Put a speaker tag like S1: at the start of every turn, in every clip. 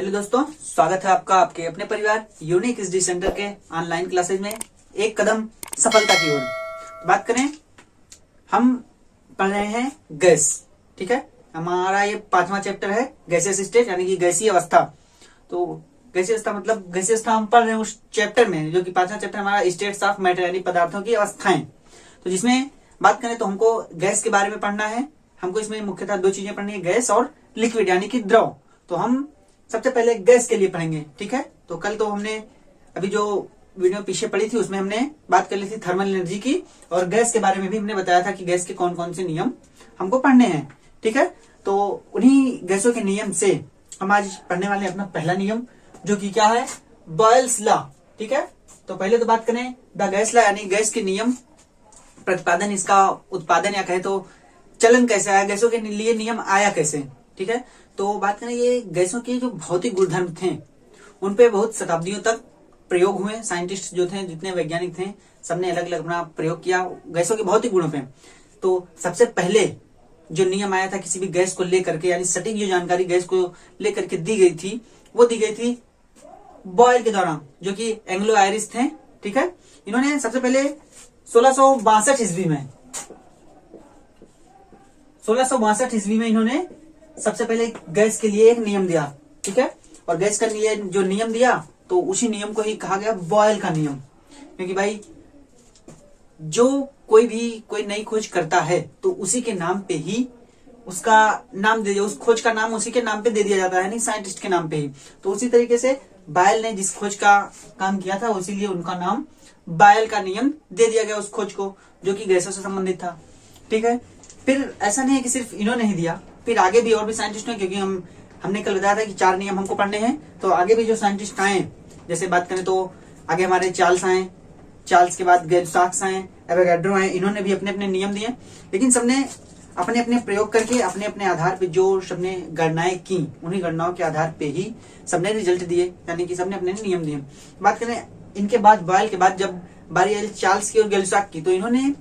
S1: Hello दोस्तों, स्वागत है आपका आपके अपने परिवार यूनिक स्टडी सेंटर के ऑनलाइन क्लासेज में एक कदम सफलता की ओर। बात करें, हम पढ़ रहे हैं गैस। ठीक है, हमारा ये 5वां चैप्टर है गैसियस स्टेट यानी कि गैसीय अवस्था। तो गैसीय अवस्था मतलब गैसीय अवस्था हम पढ़ रहे हैं उस चैप्टर में जो कि 5वां चैप्टर हमारा स्टेट्स ऑफ मैटर यानी पदार्थों की अवस्थाएं। तो जिसमें बात करें तो हमको गैस के बारे में पढ़ना है। हमको इसमें मुख्यतः दो चीजें पढ़नी है, गैस और लिक्विड यानी कि द्रव। तो हम सबसे पहले गैस के लिए पढ़ेंगे। ठीक है, तो कल तो हमने अभी जो वीडियो पीछे पढ़ी थी उसमें हमने बात कर ली थी थर्मल एनर्जी की, और गैस के बारे में भी हमने बताया था कि गैस के कौन कौन से नियम हमको पढ़ने हैं। ठीक है, तो उन्हीं गैसों के नियम से हम आज पढ़ने वाले हैं अपना पहला नियम, जो कि क्या है, बॉयल्स लॉ। ठीक है, तो पहले तो बात करें द गैस लॉ यानी गैस के नियम, प्रतिपादन, इसका उत्पादन या कहे तो चलन कैसे आया, गैसों के लिए नियम आया कैसे। ठीक है, तो बात करें ये गैसों के जो भौतिक गुणधर्म थे उन पे बहुत शताब्दियों तक प्रयोग हुए। साइंटिस्ट जो थे, जितने वैज्ञानिक थे, सबने अलग अलग अपना प्रयोग किया गैसों के भौतिक गुणों पे। तो सबसे पहले जो नियम आया था किसी भी गैस को लेकर के, यानी सटीक जो जानकारी गैस को लेकर के दी गई थी, वो दी गई थी बॉयल के द्वारा, जो कि एंग्लो आयरिश थे। ठीक है, इन्होंने सबसे पहले 1662 ईस्वी में 1662 ईस्वी में इन्होंने सबसे पहले गैस के लिए एक नियम दिया। ठीक है, और गैस का लिए जो नियम दिया तो उसी नियम को ही कहा गया बॉयल का नियम। क्योंकि भाई जो कोई नई खोज करता है तो उसी के नाम पे ही उसका नाम दे दिया, उस खोज का नाम उसी के नाम पे दे दिया जाता है, नहीं साइंटिस्ट के नाम पे ही। तो उसी तरीके से बॉयल ने जिस खोज का काम किया था उसीलिए उनका नाम बॉयल का नियम दे दिया गया उस खोज को, जो कि गैसों से संबंधित था। ठीक है, फिर ऐसा नहीं है कि सिर्फ इन्होंने ही दिया, फिर आगे भी और भी साइंटिस्ट हैं, क्योंकि हमने कल बताया था कि 4 नियम हमको पढ़ने हैं। तो आगे भी जो साइंटिस्ट आए, जैसे बात करें तो आगे हमारे चार्ल्स आए, चार्ल्स के बाद गैल-साक्स आए, एवोगाड्रो आए, इन्होंने भी अपने अपने नियम दिए। लेकिन सबने अपने अपने प्रयोग करके अपने अपने आधार पे जो सबने गणनाएं की, उन्हीं गणनाओं के आधार पे ही सबने रिजल्ट दिए, यानी कि सबने अपने नियम दिए। बात करें इनके बाद बॉयल के बाद जब बारी आई चार्ल्स की और गैल-साक्स की, तो इन्होंने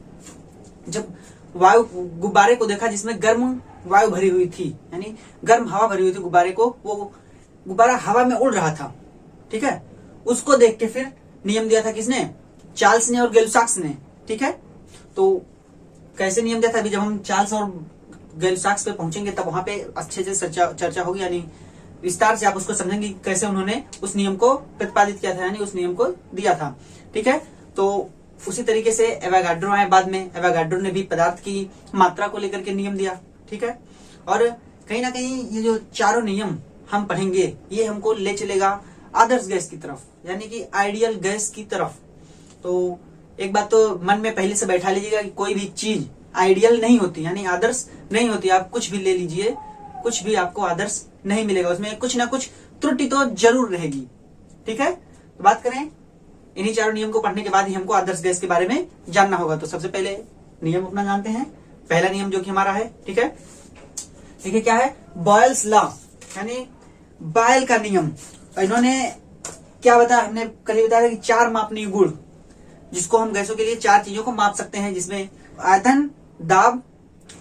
S1: जब वायु गुब्बारे को देखा जिसमें गर्म वायु भरी हुई थी, यानी गर्म हवा भरी हुई थी गुब्बारे को, वो गुब्बारा हवा में उड़ रहा था। ठीक है, उसको देख के फिर नियम दिया था किसने, चार्ल्स ने और गैल-साक्स ने। ठीक है, तो कैसे नियम दिया था, अभी जब हम चार्ल्स और गैल-साक्स पे पहुंचेंगे तब वहां पे अच्छे से चर्चा होगी, यानी विस्तार से आप उसको समझेंगे कैसे उन्होंने उस नियम को प्रतिपादित किया था, यानी उस नियम को दिया था। ठीक है, तो उसी तरीके से एवोगाड्रो आए बाद में। एवोगाड्रो ने भी पदार्थ की मात्रा को लेकर के नियम दिया। ठीक है, और कहीं ना कहीं ये जो चारों नियम हम पढ़ेंगे ये हमको ले चलेगा आदर्श गैस की तरफ, यानी कि आइडियल गैस की तरफ। तो एक बात तो मन में पहले से बैठा लीजिएगा कि कोई भी चीज आइडियल नहीं होती, यानी आदर्श नहीं होती। आप कुछ भी ले लीजिए, कुछ भी आपको आदर्श नहीं मिलेगा, उसमें कुछ ना कुछ त्रुटि तो जरूर रहेगी। ठीक है, तो बात करें इन्हीं चारों नियम को पढ़ने के बाद ही हमको आदर्श गैस के बारे में जानना होगा। तो सबसे पहले नियम अपना जानते हैं, पहला नियम जो कि हमारा है। ठीक है, देखिए क्या है, बॉयल्स लॉ यानी बॉयल का नियम। इन्होंने क्या बताया, हमने कल ही बताया कि 4 मापनीय गुण, जिसको हम गैसों के लिए 4 चीजों को माप सकते हैं, जिसमें आयतन, दाब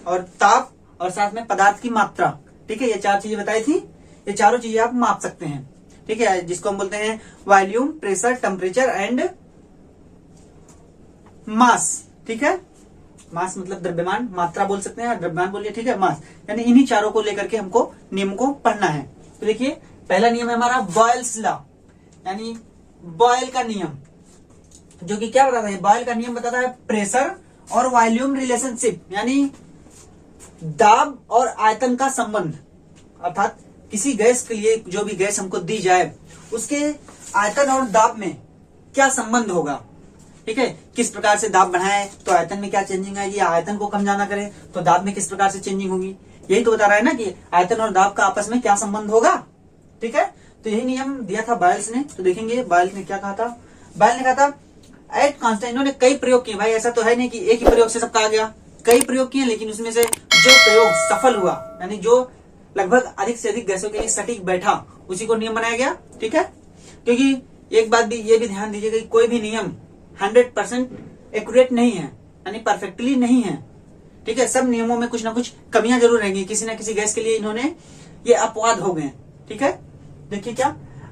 S1: और ताप और साथ में पदार्थ की मात्रा। ठीक है, ये 4 चीजें बताई थी, ये चारों चीजें आप माप सकते हैं। ठीक है, जिसको हम बोलते हैं volume, pressure, temperature and mass. ठीक है, मास मतलब द्रव्यमान, मात्रा बोल सकते हैं, द्रव्यमान बोलिए। ठीक है, मास, यानी इन्हीं चारों को लेकर के हमको नियम को पढ़ना है। तो देखिए पहला नियम है हमारा बॉयल्स लॉ, यानी बॉयल का नियम, जो कि क्या बताता है, बॉयल का नियम बताता है प्रेशर और वॉल्यूम रिलेशनशिप, यानी दाब और आयतन का संबंध। अर्थात किसी गैस के लिए जो भी गैस हमको दी जाए उसके आयतन और दाब में क्या संबंध होगा। ठीक है, किस प्रकार से दाब बढ़ाएं तो आयतन में क्या चेंजिंग आएगी, आयतन को कम जाना करें तो दाब में किस प्रकार से चेंजिंग होगी। यही तो बता रहा है ना कि आयतन और दाब का आपस में क्या संबंध होगा। ठीक है, तो यही नियम दिया था बॉयल्स ने। तो देखेंगे बॉयल्स ने क्या कहा था, बॉयल ने कहा था एट कांस्टेंट। इन्होंने कई प्रयोग किए भाई, ऐसा तो है नहीं कि एक ही प्रयोग से सबका आ गया, कई प्रयोग किए, लेकिन उसमें से जो प्रयोग सफल हुआ, यानी जो लगभग अधिक से अधिक गैसों के लिए सटीक बैठा, उसी को नियम बनाया गया। ठीक है, क्योंकि एक बात भी ये भी ध्यान दीजिएगा कि कोई भी नियम 100% एक्यूरेट नहीं है, यानी परफेक्टली नहीं है। ठीक है, सब नियमों में कुछ ना कुछ कमियां जरूर रहेंगी, किसी ना किसी गैस के लिए इन्होंने ये अपवाद हो गए। ठीक है, देखिए क्या,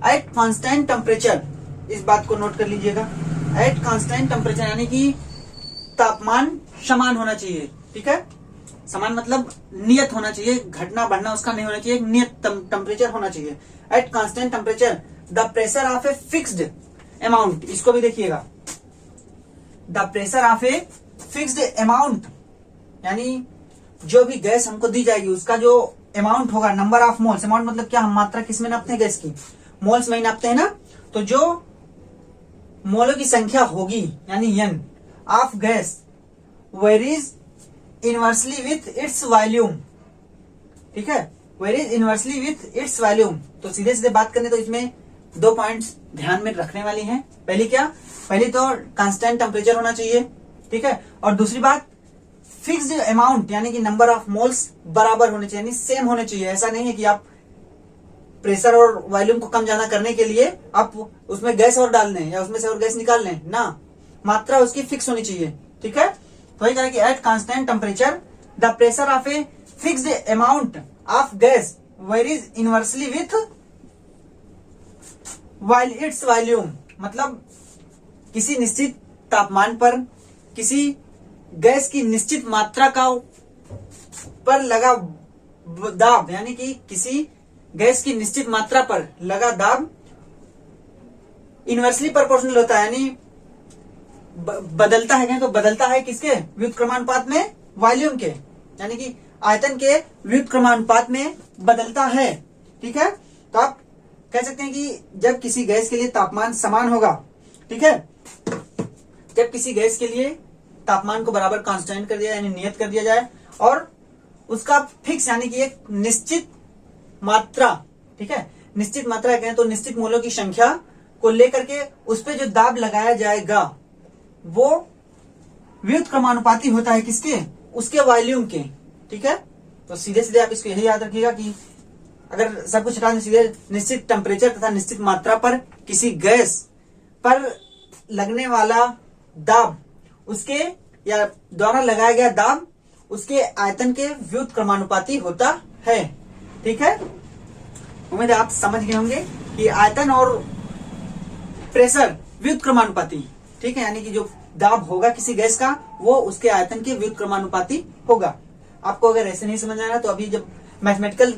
S1: एट कांस्टेंट टेम्परेचर, इस बात को नोट कर लीजिएगा, एट कांस्टेंट टेम्परेचर यानी कि तापमान समान होना चाहिए, ठीक है। समान मतलब नियत होना चाहिए, घटना बढ़ना उसका नहीं होना चाहिए, नियत टेम्परेचर होना चाहिए। At constant temperature the pressure of a fixed amount, इसको भी देखिएगा, the pressure of a fixed amount यानी जो भी गैस हमको दी जाएगी उसका जो अमाउंट होगा, नंबर ऑफ मोल्स, अमाउंट मतलब क्या, हम मात्रा किस में नापते हैं, गैस की मोल्स में ही नापते हैं ना, तो जो मोलों की संख्या होगी यानी n of gas varies inversely with its volume, ठीक है, varies inversely with its volume. तो सीधे सीधे बात करने तो इसमें 2 पॉइंट्स ध्यान में रखने वाली हैं। पहली क्या, पहली तो कांस्टेंट टेम्परेचर होना चाहिए, ठीक है, और दूसरी बात फिक्स्ड अमाउंट यानी कि नंबर ऑफ मोल्स बराबर होने चाहिए, यानी सेम होने चाहिए। ऐसा नहीं है कि आप प्रेशर और वॉल्यूम को कम ज्यादा करने के लिए आप उसमें गैस और डाल दें या उसमें से और गैस निकाल लें ना, मात्रा उसकी फिक्स होनी चाहिए, ठीक है। तो वही कहा कि at constant temperature the pressure of a fixed amount of gas varies inversely with while its volume, मतलब किसी निश्चित तापमान पर किसी गैस की निश्चित मात्रा का पर लगा दाब, यानी कि किसी गैस की निश्चित मात्रा पर लगा दाब इनवर्सली प्रोपोर्शनल होता है, यानी बदलता है, तो बदलता है किसके, व्युत्क्रमानुपात में वॉल्यूम के, यानी कि आयतन के व्युत्क्रमानुपात में बदलता है, ठीक है। तो आप कह सकते हैं कि जब किसी गैस के लिए तापमान समान होगा, ठीक है, जब किसी गैस के लिए तापमान को बराबर कांस्टेंट कर दिया यानी नियत कर दिया जाए और उसका फिक्स यानी कि एक निश्चित मात्रा, ठीक है, निश्चित मात्रा कहें तो निश्चित मोलों की संख्या को लेकर के उस पर जो दाब लगाया जाएगा वो व्युत्क्रमानुपाती होता है किसके, उसके वॉल्यूम के, ठीक है। तो सीधे सीधे आप इसको यही याद रखिएगा कि अगर सब कुछ हटा दें, सीधे निश्चित टेम्परेचर तथा निश्चित मात्रा पर किसी गैस पर लगने वाला दाब उसके या द्वारा लगाया गया दाब उसके आयतन के व्युत्क्रमानुपाती होता है, ठीक है। उम्मीद है आप समझ गए होंगे कि आयतन और प्रेशर व्युत्क्रमानुपाती, ठीक है, यानी कि जो दाब होगा किसी गैस का वो उसके आयतन के व्युत्क्रमानुपाती होगा। आपको अगर ऐसे नहीं समझ आना तो अभी जब मैथमेटिकल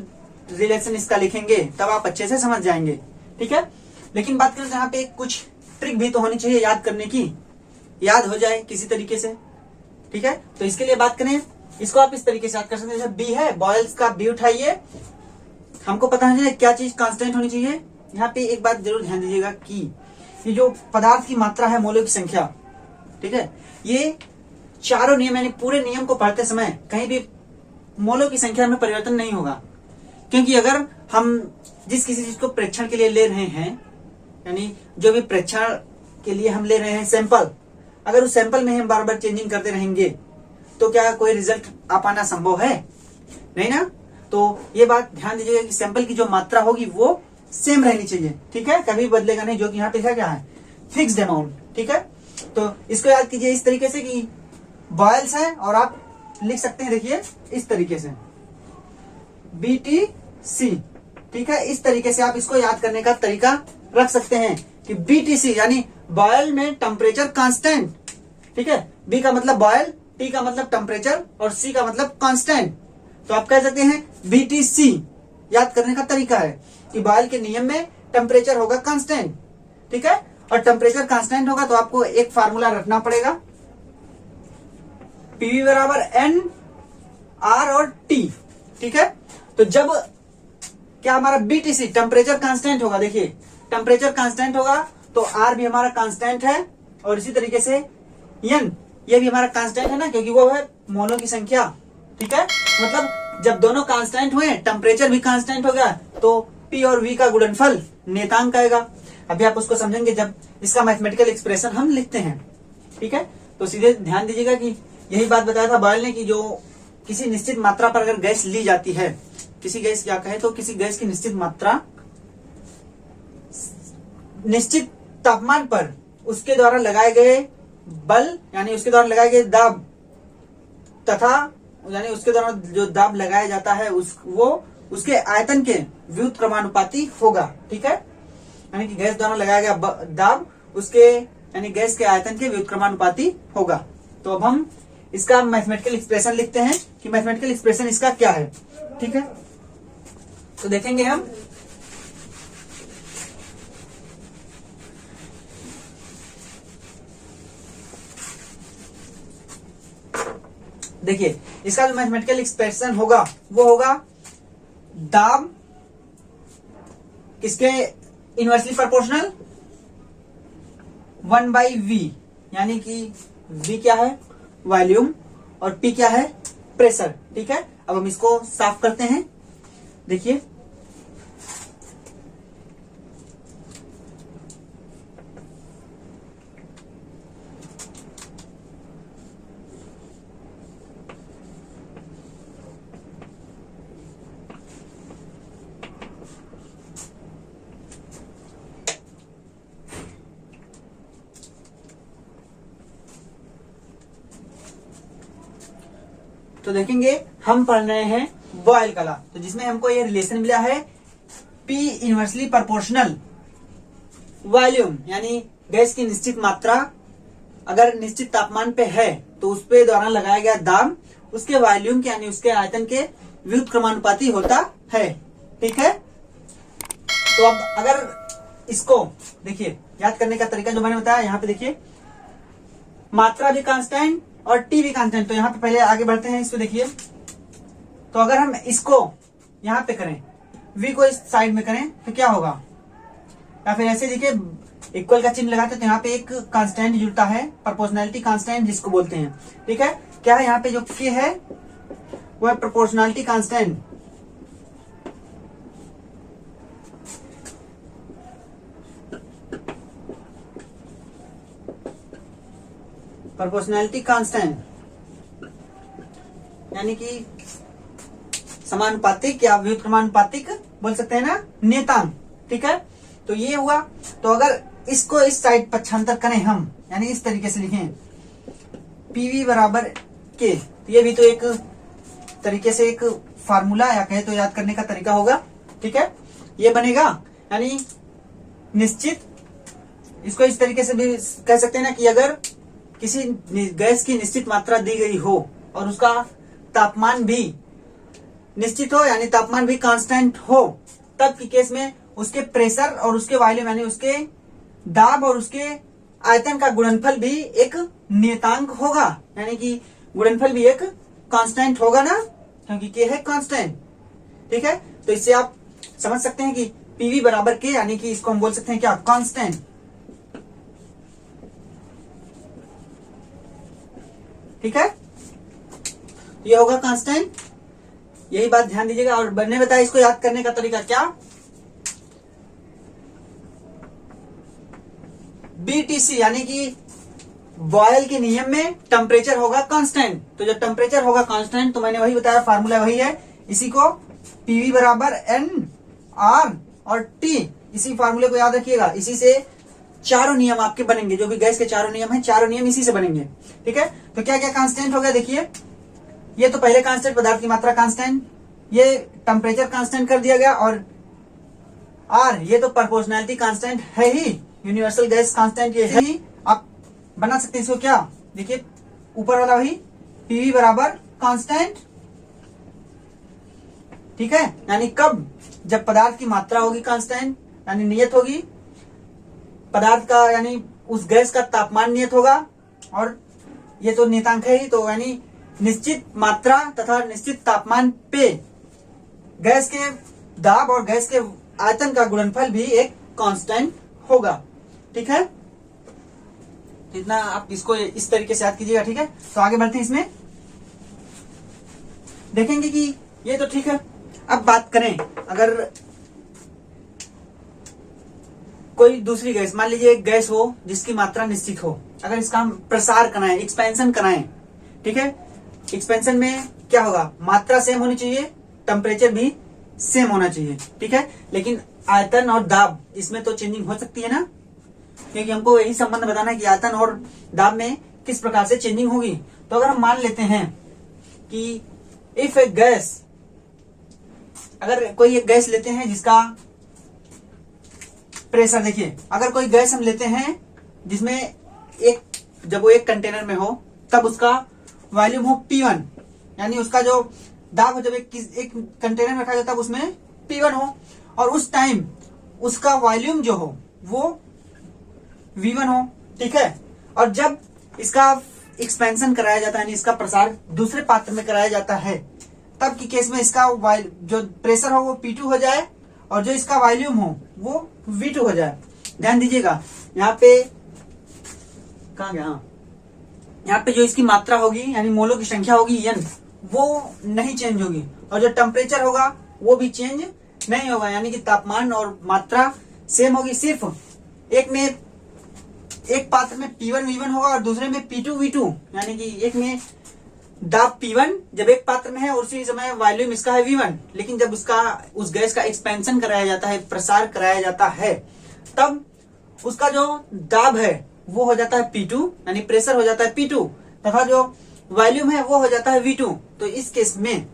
S1: रिलेशन इसका लिखेंगे तब आप अच्छे से समझ जाएंगे, ठीक है। लेकिन बात करें तो यहाँ पे कुछ ट्रिक भी तो होनी चाहिए याद करने की, याद हो जाए किसी तरीके से, ठीक है। तो इसके लिए बात करें, इसको आप इस तरीके से याद कर सकते हैं, जैसे बी है, बॉयल्स का बी उठाइए, हमको पता है क्या चीज कांस्टेंट होनी चाहिए। यहाँ पे एक बात जरूर ध्यान दीजिएगा कि ये जो पदार्थ की मात्रा है, मोलों की संख्या, ठीक है, ये चारों नियम यानी पूरे नियम को पढ़ते समय कहीं भी मोलों की संख्या में परिवर्तन नहीं होगा, क्योंकि अगर हम जिस किसी चीज को प्रेक्षण के लिए ले रहे हैं, यानी जो भी प्रेक्षण के लिए हम ले रहे हैं सैंपल, अगर उस सैंपल में हम बार बार चेंजिंग करते रहेंगे तो क्या कोई रिजल्ट आ पाना संभव है, नहीं ना। तो ये बात ध्यान दीजिएगा कि सैंपल की जो मात्रा होगी वो सेम रहनी चाहिए, ठीक है, कभी बदलेगा नहीं, जो कि यहाँ पे लिखा क्या है, फिक्स्ड अमाउंट, ठीक है। तो इसको याद कीजिए इस तरीके से कि बॉयल्स है और आप लिख सकते हैं, देखिए इस तरीके से BTC, ठीक है, इस तरीके से आप इसको याद करने का तरीका रख सकते हैं कि BTC यानी बॉयल में टेम्परेचर कांस्टेंट, ठीक है, B का मतलब बॉयल, T का मतलब टेम्परेचर और C का मतलब कांस्टेंट। तो आप कह सकते हैं BTC याद करने का तरीका है कि बॉयल के नियम में टेम्परेचर होगा कांस्टेंट, ठीक है, और टेम्परेचर कांस्टेंट होगा तो आपको एक फार्मूला रखना पड़ेगा, PV बराबर N R और T, ठीक है। तो जब क्या हमारा BTC टेम्परेचर कांस्टेंट होगा, देखिए टेम्परेचर कांस्टेंट होगा तो R भी हमारा कांस्टेंट है और इसी तरीके से N ये भी हमारा कांस्टेंट है ना, क्योंकि वो है मोलों की संख्या, ठीक है। मतलब जब दोनों कांस्टेंट हुए, टेम्परेचर भी कांस्टेंट हो गया तो P और V का गुणनफल नेतांक आएगा। अभी आप उसको समझेंगे जब इसका मैथमेटिकल एक्सप्रेशन हम लिखते हैं, ठीक है। तो सीधे ध्यान दीजिएगा कि यही बात बताया था बॉयल ने कि जो किसी निश्चित मात्रा पर अगर गैस ली जाती है, किसी गैस क्या कहे तो किसी गैस की निश्चित मात्रा निश्चित तापमान पर उसके द्वारा लगाए गए बल यानी उसके द्वारा लगाए गए दाब तथा यानी उसके द्वारा जो दाब लगाया जाता है वो उसके आयतन के व्युत्क्रमानुपाती होगा। ठीक है, यानी कि गैस द्वारा लगाया गया दाब उसके यानी गैस के आयतन के व्युत्क्रमानुपाती होगा। तो अब हम इसका मैथमेटिकल एक्सप्रेशन लिखते हैं कि मैथमेटिकल एक्सप्रेशन इसका क्या है। ठीक है, तो देखेंगे हम देखिए इसका जो मैथमेटिकल एक्सप्रेशन होगा वो होगा दाब किसके इनवर्सली प्रोपोर्शनल 1/v, यानी कि v क्या है वॉल्यूम और p क्या है प्रेशर। ठीक है, अब हम इसको साफ करते हैं। देखिए तो देखेंगे हम पढ़ रहे हैं बॉयल का लॉ, तो जिसमें हमको ये रिलेशन मिला है P इनवर्सली प्रोपोर्शनल वॉल्यूम, यानी गैस की निश्चित मात्रा अगर निश्चित तापमान पे है तो उस पे द्वारा लगाया गया दाब उसके वॉल्यूम के यानी उसके आयतन के व्युत्क्रमानुपाती होता है। ठीक है, तो अब अगर इसको देखिए याद करने का तरीका जो मैंने बताया, यहाँ पे देखिए मात्रा भी कांस्टेंट और टी भी कांस्टेंट। तो यहाँ पे पहले आगे बढ़ते हैं, इसको देखिए। तो अगर हम इसको यहाँ पे करें, v को इस साइड में करें तो क्या होगा, या फिर ऐसे देखिए इक्वल का चिन्ह लगाते तो यहाँ पे एक कांस्टेंट जुड़ता है, प्रोपोर्शनैलिटी कांस्टेंट जिसको बोलते हैं। ठीक है, क्या है यहाँ पे जो k है वो है प्रोपोर्शनैलिटी कांस्टेंट। प्रोपोर्शनैलिटी कांस्टेंट यानी कि समानुपातिक या व्युत्क्रमानुपातिक बोल सकते हैं ना, नियतांक। ठीक है, तो ये हुआ। तो अगर इसको इस साइड पक्षांतर करें हम, यानी इस तरीके से लिखें PV बराबर K, तो ये भी तो एक तरीके से एक फार्मूला या कहे तो याद करने का तरीका होगा। ठीक है, ये बनेगा यानी निश्चित, इसको इस तरीके से भी कह सकते हैं ना कि अगर किसी गैस की निश्चित मात्रा दी गई हो और उसका तापमान भी निश्चित हो यानी तापमान भी कांस्टेंट हो, तब की केस में उसके प्रेशर और उसके वॉल्यूम यानी उसके दाब और उसके आयतन का गुणनफल भी एक नियतांक होगा, यानी कि गुणनफल भी एक कांस्टेंट होगा ना, क्योंकि के है कांस्टेंट। ठीक है, तो इससे आप समझ सकते हैं कि PV बराबर के, यानी कि इसको हम बोल सकते हैं क्या, कांस्टेंट। ठीक है, ये होगा कांस्टेंट, यही बात ध्यान दीजिएगा। और मैंने बताया इसको याद करने का तरीका क्या, BTC यानी कि बॉयल के नियम में टेम्परेचर होगा कांस्टेंट। तो जब टेम्परेचर होगा कांस्टेंट तो मैंने वही बताया, फार्मूला वही है, इसी को PV बराबर N R और T, इसी फार्मूले को याद रखिएगा। इसी से चारों नियम आपके बनेंगे, जो भी गैस के चारों नियम हैं, चारों नियम इसी से बनेंगे। ठीक है, तो क्या क्या कांस्टेंट हो गया, देखिए ये तो पहले कांस्टेंट पदार्थ की मात्रा कांस्टेंट, ये टेम्परेचर कांस्टेंट कर दिया गया, और R ये तो प्रोपोर्शनैलिटी कांस्टेंट है ही, यूनिवर्सल गैस कांस्टेंट ये है ही। आप बना सकते हैं इसको क्या, देखिए ऊपर वाला वही PV बराबर कांस्टेंट। ठीक है, यानी कब, जब पदार्थ की मात्रा होगी कांस्टेंट यानी नियत होगी, पदार्थ का यानी उस गैस का तापमान नियत होगा, और ये तो नियतांक है ही, तो यानी निश्चित मात्रा तथा निश्चित तापमान पे गैस के दाब और गैस के आयतन का गुणनफल भी एक कांस्टेंट होगा। ठीक है, इतना आप इसको इस तरीके से याद कीजिएगा। ठीक है, तो आगे बढ़ते हैं, इसमें देखेंगे कि ये तो ठीक है। अब बात करें अगर कोई दूसरी गैस, मान लीजिए एक गैस हो जिसकी मात्रा निश्चित हो, अगर इसका हम प्रसार कराएं, एक्सपेंशन कराएं, ठीक है, एक्सपेंशन में क्या होगा, मात्रा सेम होनी चाहिए, टेम्परेचर भी सेम होना चाहिए। ठीक है, लेकिन आयतन और दाब इसमें तो चेंजिंग हो सकती है ना, क्योंकि हमको यही संबंध बताना है कि आयतन और दाब में किस प्रकार से चेंजिंग होगी। तो अगर हम मान लेते हैं कि इफ ए गैस अगर कोई एक गैस लेते हैं जिसका प्रेशर, देखिए अगर कोई गैस हम लेते हैं जिसमें एक, जब वो एक कंटेनर में हो तब उसका वॉल्यूम हो P1, यानी उसका जो दाब हो, जब एक कंटेनर में रखा जाता है तब उसमें P1 हो, और उस टाइम उसका वॉल्यूम जो हो वो V1 हो, ठीक है। और जब इसका एक्सपेंशन कराया जाता है, यानी इसका प्रसार दूसरे पात्र में कराया जाता है, तब की केस में इसका जो प्रेशर हो वो P2 हो जाए और जो इसका वॉल्यूम हो वो V2 हो जाए। ध्यान दीजिएगा, यहाँ पे कहाँ गया, हाँ, यहाँ पे जो इसकी मात्रा होगी यानी मोलों की संख्या होगी N, वो नहीं चेंज होगी, और जो टेम्परेचर होगा वो भी चेंज नहीं होगा, यानी कि तापमान और मात्रा सेम होगी। सिर्फ एक पात्र में P1 V1 होगा और दूसरे में P2 V2, यानी कि एक में दाब P1 जब एक पात्र में है और उसी समय वॉल्यूम इसका है V1, लेकिन जब उस गैस का एक्सपेंशन कराया जाता है, प्रसार कराया जाता है, तब उसका जो दाब है वो हो जाता है P2, यानी प्रेशर हो जाता है P2, तथा जो वॉल्यूम है वो हो जाता है V2। तो इस केस में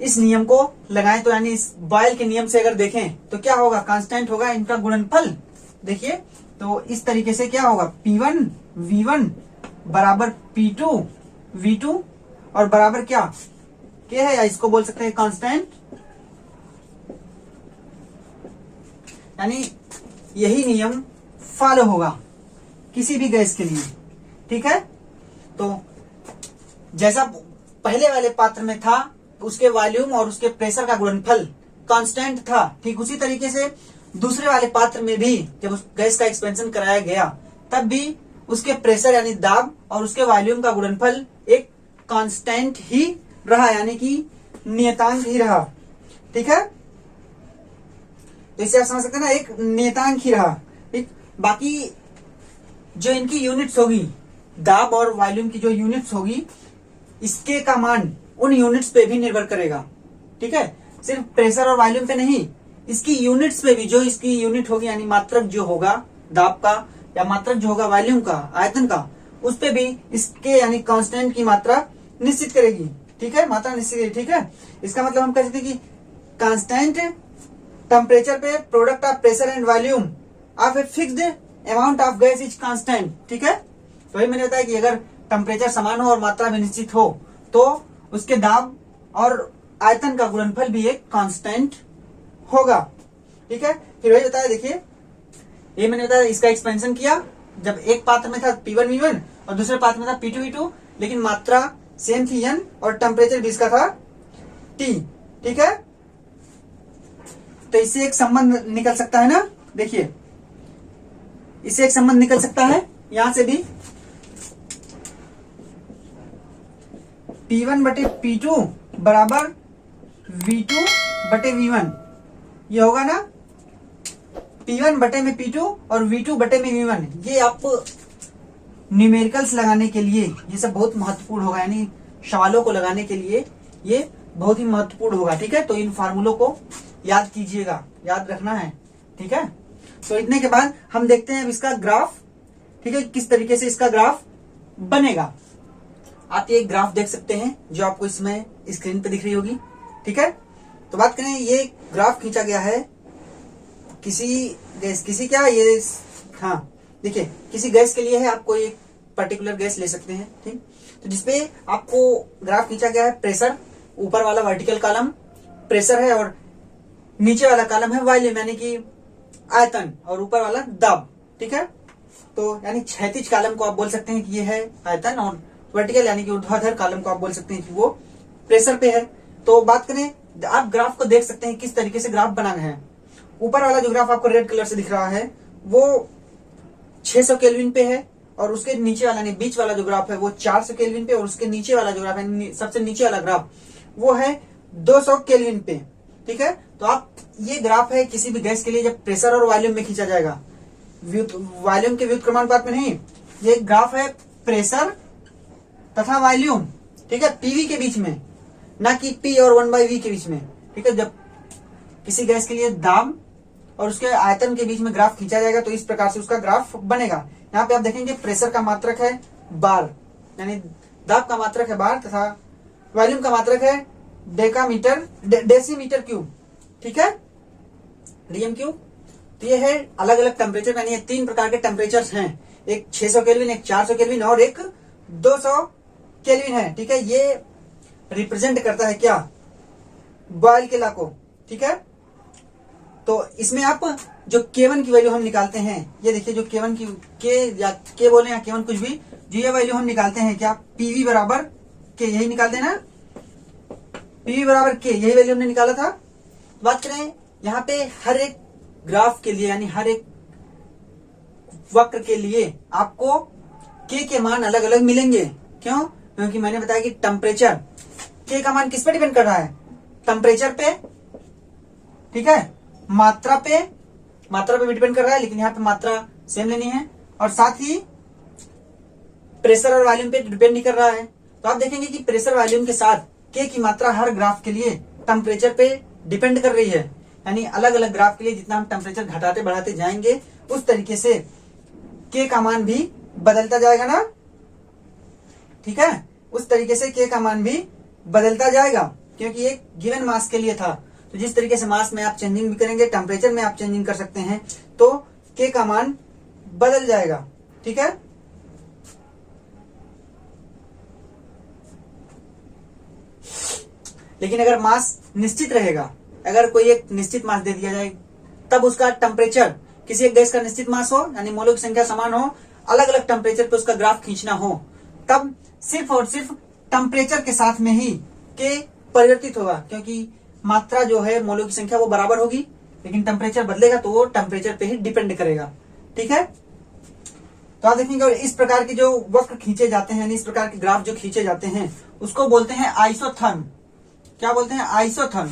S1: इस नियम को लगाएं तो, यानी इस बॉयल के नियम से अगर देखें तो क्या होगा, कांस्टेंट होगा इनका गुणनफल। देखिए तो इस तरीके से क्या होगा, P1 V1 बराबर P2 V2 और बराबर क्या है, या इसको बोल सकते हैं कांस्टेंट, यानी यही नियम फॉलो होगा किसी भी गैस के लिए, ठीक है। तो जैसा पहले वाले पात्र में था उसके वॉल्यूम और उसके प्रेशर का गुणनफल कांस्टेंट था, ठीक उसी तरीके से दूसरे वाले पात्र में भी जब उस गैस का एक्सपेंशन कराया गया तब भी उसके प्रेशर यानी दाब और उसके वॉल्यूम का गुणनफल एक कांस्टेंट ही रहा, यानी कि नियतांक ही रहा, ठीक है। तो इसे आप समझ सकते हैं ना, एक नियतांक ही रहा, ठीक। बाकी जो इनकी यूनिट्स होगी, दाब और वॉल्यूम की जो यूनिट्स होगी, इसके का मान उन यूनिट्स पे भी निर्भर करेगा, ठीक है। सिर्फ प्रेशर और वॉल्यूम पे नहीं, इसकी यूनिट्स पे भी, जो इसकी यूनिट होगी यानी मात्रक जो होगा दाब का, या मात्रक जो होगा वॉल्यूम का, आयतन का, उस पे भी इसके यानी कांस्टेंट की मात्रा निश्चित करेगी, ठीक है, मात्रा निश्चित करेगी, ठीक है। इसका मतलब हम कह सकते हैं कि कांस्टेंट टेम्परेचर पे product of pressure and volume of a fixed amount of gas is constant, ठीक है। तो वही मैंने बताया कि अगर टेम्परेचर समान हो और मात्रा भी निश्चित हो तो उसके दाब और आयतन का गुणनफल भी एक कांस्टेंट होगा, ठीक है। फिर वही बताया, देखिए ये मैंने बताया इसका एक्सपेंशन किया जब एक पात्र में था P1 V1 और दूसरे पात्र में था P2 V2, लेकिन मात्रा सेम थी N और टेम्परेचर भी इसका था T, ठीक है। तो इससे एक संबंध निकल सकता है ना, देखिए इससे एक संबंध निकल सकता है, यहां से भी P1 बटे P2 बराबर V2 बटे V1, ये होगा ना, P1 बटे में P2 और V2 बटे में V1। ये आप न्यूमेरिकल्स लगाने के लिए ये सब बहुत महत्वपूर्ण होगा, यानी सवालों को लगाने के लिए ये बहुत ही महत्वपूर्ण होगा, ठीक है। तो इन फार्मूलों को याद कीजिएगा, याद रखना है, ठीक है। तो इतने के बाद हम देखते हैं अब इसका ग्राफ, ठीक है, किस तरीके से इसका ग्राफ बनेगा। आप ये ग्राफ देख सकते हैं जो आपको इसमें स्क्रीन पे दिख रही होगी, ठीक है। तो बात करें, ये ग्राफ खींचा गया है किसी क्या ये, हाँ देखिए किसी गैस के लिए है, आपको एक पर्टिकुलर गैस ले सकते हैं, ठीक। तो जिसपे आपको ग्राफ खींचा गया है, प्रेशर ऊपर वाला वर्टिकल कॉलम प्रेशर है और नीचे वाला कॉलम है वॉल्यूम यानी कि आयतन, और ऊपर वाला दाब, ठीक है। तो यानी क्षैतिज कॉलम को आप बोल सकते हैं कि ये है आयतन, और वर्टिकल यानी कि ऊर्ध्वाधर कॉलम को आप बोल सकते हैं कि वो प्रेशर पे है। तो बात करें, आप ग्राफ को देख सकते हैं किस तरीके से ग्राफ बना है। ऊपर वाला जो ग्राफ आपको रेड कलर से दिख रहा है वो 600 केल्विन पे है, और उसके नीचे वाला नहीं, बीच वाला जो ग्राफ है वो 400 केल्विन पे, और उसके नीचे वाला जो ग्राफ है, सबसे नीचे वाला ग्राफ वो है 200 केल्विन पे, ठीक है। तो आप ये ग्राफ है किसी भी गैस के लिए जब प्रेशर और वॉल्यूम में खींचा जाएगा, वॉल्यूम के व्युत्क्रमानुपात में नहीं, ये ग्राफ है प्रेशर तथा वॉल्यूम, ठीक है, पीवी के बीच में, ना कि पी और 1/v के बीच में, ठीक है। जब किसी गैस के लिए दाब और उसके आयतन के बीच में ग्राफ खींचा जाएगा तो इस प्रकार से उसका ग्राफ बनेगा। यहाँ पे आप देखेंगे प्रेशर का मात्रक है बार, यानी दाब का मात्रक है बार, तथा वॉल्यूम का मात्रक है डेसीमीटर क्यूब, ठीक है, डीएम क्यूब। तो ये है अलग अलग टेम्परेचर, यानी 3 प्रकार के टेम्परेचर्स हैं, एक 600 केल्विन, एक 400 केल्विन और एक 200 केल्विन है, ठीक है। ये रिप्रेजेंट करता है क्या, बॉयल के लॉ को, ठीक है। तो इसमें आप जो K1 की वैल्यू हम निकालते हैं, ये देखिए जो K1 की के बोले या K1 कुछ भी, जो ये वैल्यू हम निकालते हैं क्या, PV बराबर K, यही निकालते हैं ना, PV बराबर K, यही वैल्यू हमने निकाला था। बात करें यहाँ पे हर एक ग्राफ के लिए, यानी हर एक वक्र के लिए आपको K के मान अलग अलग मिलेंगे। क्यों? क्योंकि मैंने बताया कि टेम्परेचर, K का मान किस पे डिपेंड कर रहा है, टेम्परेचर पे, ठीक है, मात्रा पे भी डिपेंड कर रहा है, लेकिन यहाँ पे मात्रा सेम लेनी है, और साथ ही प्रेशर और वॉल्यूम पे डिपेंड नहीं कर रहा है। तो आप देखेंगे कि प्रेशर वॉल्यूम के साथ K की मात्रा हर ग्राफ के लिए टेम्परेचर पे डिपेंड कर रही है, यानी अलग अलग ग्राफ के लिए जितना हम टेम्परेचर घटाते बढ़ाते जाएंगे उस तरीके से K का मान भी बदलता जाएगा ना, ठीक है, उस तरीके से K का मान भी बदलता जाएगा, क्योंकि एक गिवन मास के लिए था। तो जिस तरीके से मास में आप चेंजिंग भी करेंगे, टेम्परेचर में आप चेंजिंग कर सकते हैं, तो K का मान बदल जाएगा, ठीक है। लेकिन अगर मास निश्चित रहेगा, अगर कोई एक निश्चित मास दे दिया जाए, तब उसका टेम्परेचर, किसी एक गैस का निश्चित मास हो, यानी मोलों की संख्या समान हो, अलग अलग टेम्परेचर पे उसका ग्राफ खींचना हो, तब सिर्फ और सिर्फ टेम्परेचर के साथ में ही K परिवर्तित होगा, क्योंकि मात्रा जो है मोलों की संख्या वो बराबर होगी, लेकिन टेम्परेचर बदलेगा तो वो टेम्परेचर पे ही डिपेंड करेगा, ठीक है। तो आप देखेंगे इस प्रकार के जो वक्र खींचे जाते हैं, यानी इस प्रकार के ग्राफ जो खींचे जाते हैं, उसको बोलते हैं आइसोथर्म। क्या बोलते हैं? आइसोथर्म,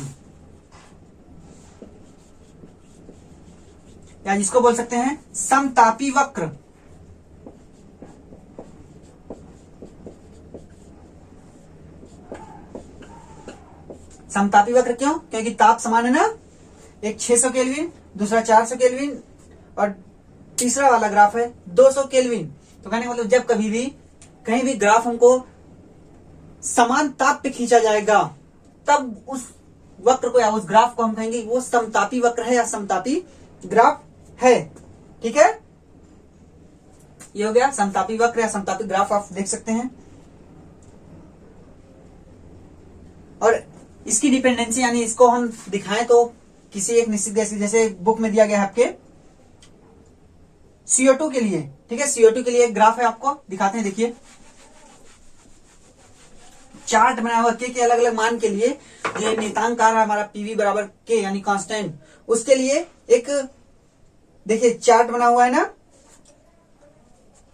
S1: या जिसको बोल सकते हैं समतापी वक्र। समतापी वक्र क्यों? क्योंकि ताप समान है ना, एक 600 केल्विन, दूसरा 400 केल्विन और तीसरा वाला ग्राफ है 200 केल्विन। तो कहने का मतलब जब कभी भी कहीं भी ग्राफ हमको समान ताप पे खींचा जाएगा, तब उस वक्र को या उस ग्राफ को हम कहेंगे वो समतापी वक्र है या समतापी ग्राफ है, ठीक है। ये हो गया समतापी वक्र या समतापी ग्राफ, आप देख सकते हैं। और इसकी डिपेंडेंसी, यानी इसको हम दिखाएं तो किसी एक निश्चित गैस, जैसे बुक में दिया गया है आपके CO2 के लिए, ठीक है, CO2 के लिए एक ग्राफ है, आपको दिखाते हैं। देखिए चार्ट बनाया हुआ K के अलग अलग मान के लिए, जो नियतांक आ रहा है हमारा PV बराबर K यानी कांस्टेंट, उसके लिए एक देखिए चार्ट बना हुआ है ना।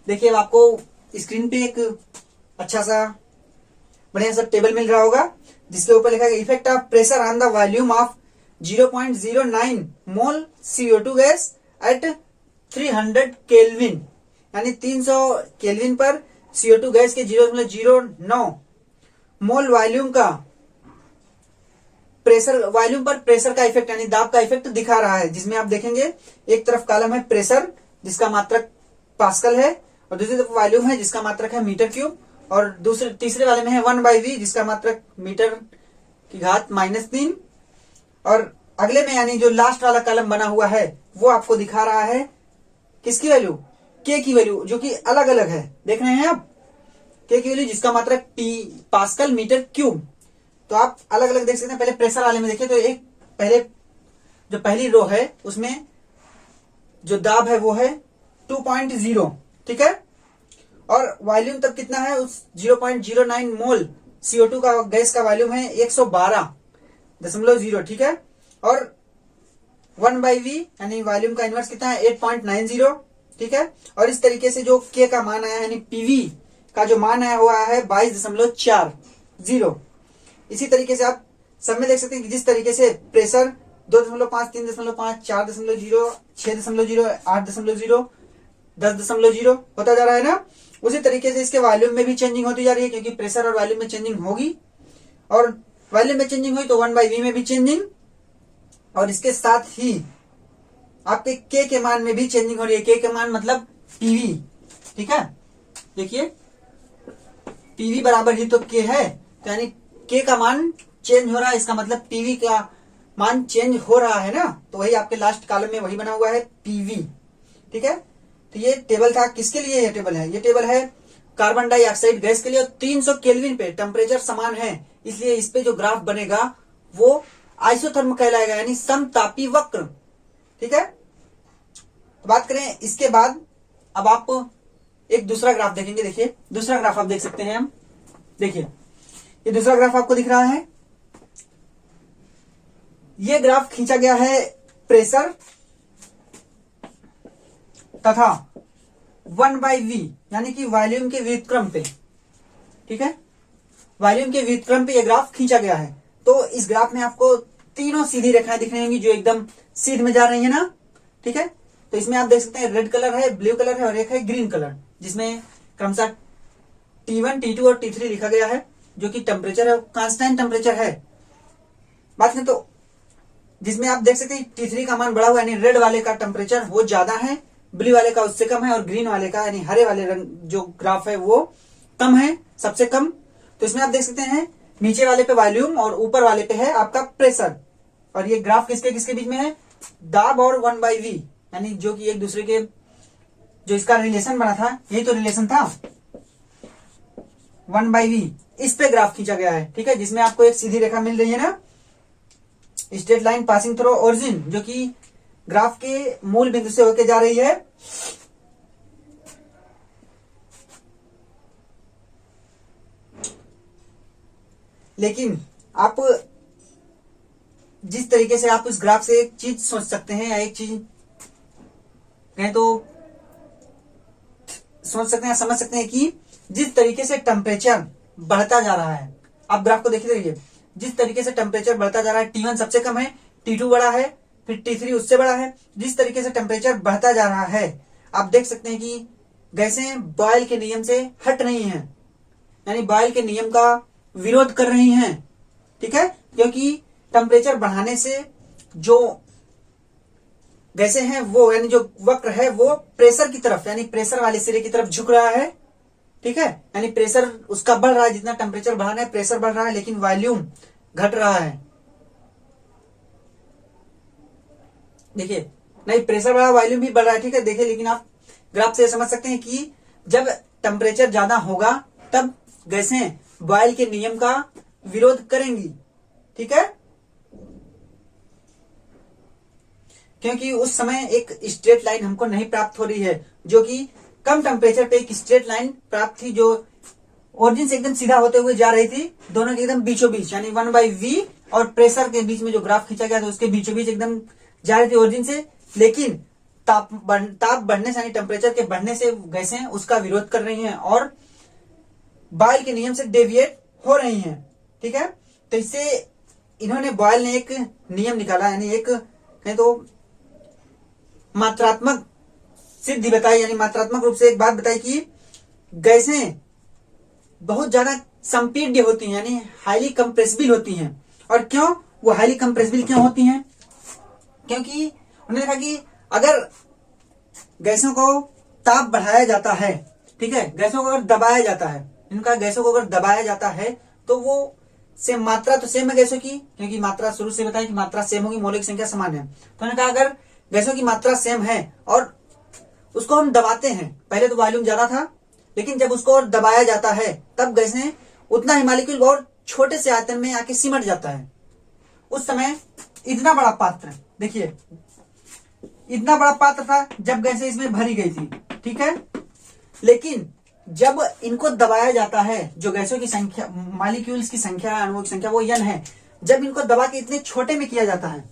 S1: देखिए आपको स्क्रीन पे एक अच्छा सा बढ़िया सा टेबल मिल रहा होगा, जिसके ऊपर लिखा है effect of pressure on the volume of 0.09 mole CO2 gas at 300 kelvin, यानी 300 केल्विन पर CO2 गैस के 0.09 मोल वॉल्यूम का प्रेशर, वॉल्यूम पर प्रेशर का इफेक्ट यानी दाब का इफेक्ट दिखा रहा है। जिसमें आप देखेंगे एक तरफ कॉलम है प्रेशर जिसका मात्रक पास्कल है, और दूसरी तरफ वॉल्यूम है जिसका मात्रक है मीटर क्यूब, और तीसरे वाले में है 1/V जिसका मात्रक मीटर की घात -3, और अगले में यानी जो लास्ट वाला कॉलम बना हुआ है वो आपको दिखा रहा है किसकी वैल्यू, K की वैल्यू, जो कि अलग अलग है, देख रहे हैं आप, K की वैल्यू जिसका मात्रक पास्कल मीटर क्यूब। तो आप अलग अलग देख सकते हैं। पहले प्रेशर वाले में देखिए तो एक पहले जो पहली रो है उसमें जो दाब है वो है 2.0, ठीक है, और वॉल्यूम तब कितना है, उस 0.09 मोल CO2 का गैस का वॉल्यूम है 112.0, ठीक है, और 1/V यानी वॉल्यूम का इनवर्स कितना है 8.90, ठीक है। और इस तरीके से जो K का मान आया यानी PV का जो मान आया हुआ है 22.40। इसी तरीके से आप सब में देख सकते हैं कि जिस तरीके से प्रेशर 2.5, 3.5, 4.0, 6.0, 8.0, 10.0 होता जा रहा है ना, उसी तरीके से इसके वॉल्यूम में भी चेंजिंग होती जा रही है, क्योंकि प्रेशर और वॉल्यूम में चेंजिंग होगी, और वॉल्यूम में चेंजिंग हुई तो 1/V में भी चेंजिंग, और इसके साथ ही आपके K के मान में भी चेंजिंग हो रही है। K के मान मतलब PV, ठीक है। देखिए PV बराबर ही तो K है, तो यानी K का मान चेंज हो रहा है, इसका मतलब पीवी का मान चेंज हो रहा है ना, तो वही आपके लास्ट कॉलम में वही बना हुआ है पीवी। ठीक है, तो ये टेबल था, किसके लिए ये टेबल है? ये टेबल है कार्बन डाइऑक्साइड गैस के लिए। 300 केल्विन पे टेम्परेचर समान है, इसलिए इस पे जो ग्राफ बनेगा वो आइसोथर्म कहलाएगा, यानी समतापी वक्र। ठीक है, तो बात करें इसके बाद, अब आप एक दूसरा ग्राफ देखेंगे। देखिए दूसरा ग्राफ आप देख सकते हैं हम, देखिए ये दूसरा ग्राफ आपको दिख रहा है। ये ग्राफ खींचा गया है प्रेशर तथा 1/v यानी कि वॉल्यूम के व्युत्क्रम पे। ठीक है, वॉल्यूम के व्युत्क्रम पे ये ग्राफ खींचा गया है। तो इस ग्राफ में आपको तीनों सीधी रेखाएं दिख रही होंगी जो एकदम सीध में जा रही है ना। ठीक है, तो इसमें आप देख सकते हैं रेड कलर है, ब्लू कलर है और एक है ग्रीन कलर, जिसमें क्रमशः T1, T2 और T3 लिखा गया है, जो कि टेम्परेचर है, कांस्टेंट टेम्परेचर है। बात करें तो जिसमें आप देख सकते हैं T3 का मान बढ़ा हुआ, यानी रेड वाले का टेम्परेचर वो ज्यादा है, ब्लू वाले का उससे कम है, और ग्रीन वाले का यानी हरे वाले रंग जो ग्राफ है वो कम है, सबसे कम। तो इसमें आप देख सकते हैं नीचे वाले पे वॉल्यूम और ऊपर वाले पे है आपका प्रेशर। और ये ग्राफ किसके किसके बीच में है? दाब और 1/v, यानी जो कि एक दूसरे के, जो इसका रिलेशन बना था, यही तो रिलेशन था 1/v, इस पे ग्राफ खींचा गया है। ठीक है, जिसमें आपको एक सीधी रेखा मिल रही है ना, straight line passing through origin, जो कि ग्राफ के मूल बिंदु से होकर जा रही है। लेकिन आप जिस तरीके से आप इस ग्राफ से एक चीज सोच सकते हैं, या एक चीज कहें तो सोच सकते हैं, समझ सकते हैं कि जिस तरीके से टेम्परेचर बढ़ता जा रहा है, आप ग्राफ को देखते रहिए, जिस तरीके से टेम्परेचर बढ़ता जा रहा है, T1 सबसे कम है, T2 बड़ा है, फिर T3 उससे बड़ा है। जिस तरीके से टेम्परेचर बढ़ता जा रहा है, आप देख सकते हैं कि गैसें बॉयल के नियम से हट रही हैं, यानी बॉयल के नियम का विरोध कर रही हैं। ठीक है, क्योंकि टेम्परेचर बढ़ाने से जो गैसें हैं वो, यानी जो वक्र है वो प्रेशर की तरफ, यानी प्रेशर वाले सिरे की तरफ झुक रहा है। ठीक है, यानी प्रेशर उसका बढ़ रहा है, जितना टेम्परेचर बढ़ाना है प्रेशर बढ़ रहा है, लेकिन वॉल्यूम घट रहा है। देखिए, नहीं प्रेशर बढ़ा वॉल्यूम भी बढ़ रहा है। ठीक है, देखिए, लेकिन आप ग्राफ से समझ सकते हैं कि जब टेम्परेचर ज्यादा होगा तब गैसें बॉयल के नियम का विरोध करेंगी। ठीक है, क्योंकि उस समय एक स्ट्रेट लाइन हमको नहीं प्राप्त हो रही है, जो कि कम टेम्परेचर पे एक स्ट्रेट लाइन प्राप्त थी, जो ओरिजिन से एकदम सीधा होते हुए जा रही थी, दोनों के एकदम बीचों बीच, यानी 1/v और प्रेशर के बीच में जो ग्राफ खींचा गया था उसके बीचों बीच एकदम जा रही थी ओरिजिन से। लेकिन ताप बढ़ने से, यानी टेम्परेचर के बढ़ने से गैसें उसका विरोध कर रही हैं और बॉयल के नियम से डेविएट हो रही हैं। ठीक है, तो इससे इन्होंने, बॉयल ने एक नियम निकाला, यानी एक कहें तो मात्रात्मक सिद्धि बताई, यानी मात्रात्मक रूप से एक बात बताई कि गैसें बहुत ज्यादा संपीड्य होती हैं, यानी हाईली कंप्रेसिबल होती हैं। और क्यों वो हाईली कंप्रेसिबल क्यों होती हैं? क्योंकि उन्होंने देखा कि अगर गैसों को ताप बढ़ाया जाता है, ठीक है, गैसों को अगर दबाया जाता है, इनका गैसों को अगर दबाया जाता है तो वो सेम, मात्रा तो सेम है गैसों की, क्योंकि मात्रा शुरू से बताया कि मात्रा सेम होगी, मौलिक संख्या समान है। तो उन्होंने कहा अगर गैसों की मात्रा सेम है और उसको हम दबाते हैं, पहले तो वॉल्यूम ज्यादा था, लेकिन जब उसको और दबाया जाता है तब गैसें उतना ही मॉलिक्यूल और छोटे से आयतन में आके सिमट जाता है। उस समय इतना बड़ा पात्र, देखिए इतना बड़ा पात्र था जब गैसें इसमें भरी गई थी। ठीक है, लेकिन जब इनको दबाया जाता है, जो गैसों की संख्या, मॉलिक्यूल्स की संख्या, अणुओं की संख्या वो n है, जब इनको दबा के इतने छोटे में किया जाता है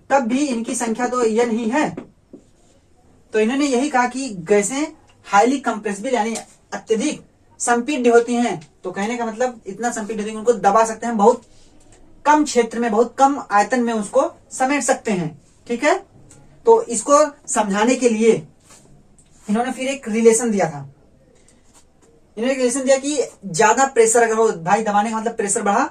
S1: तब भी इनकी संख्या तो n ही है। तो इन्होंने यही कहा कि गैसें हाईली कंप्रेसिबल, यानी अत्यधिक संपीड्य होती हैं। तो कहने का मतलब इतना संपीड्य होती है, उनको दबा सकते हैं, बहुत कम क्षेत्र में, बहुत कम आयतन में उसको समेट सकते हैं। ठीक है, तो इसको समझाने के लिए इन्होंने फिर एक रिलेशन दिया था। इन्होंने एक रिलेशन दिया कि ज्यादा प्रेशर अगर हो, भाई दबाने का मतलब प्रेशर बढ़ा,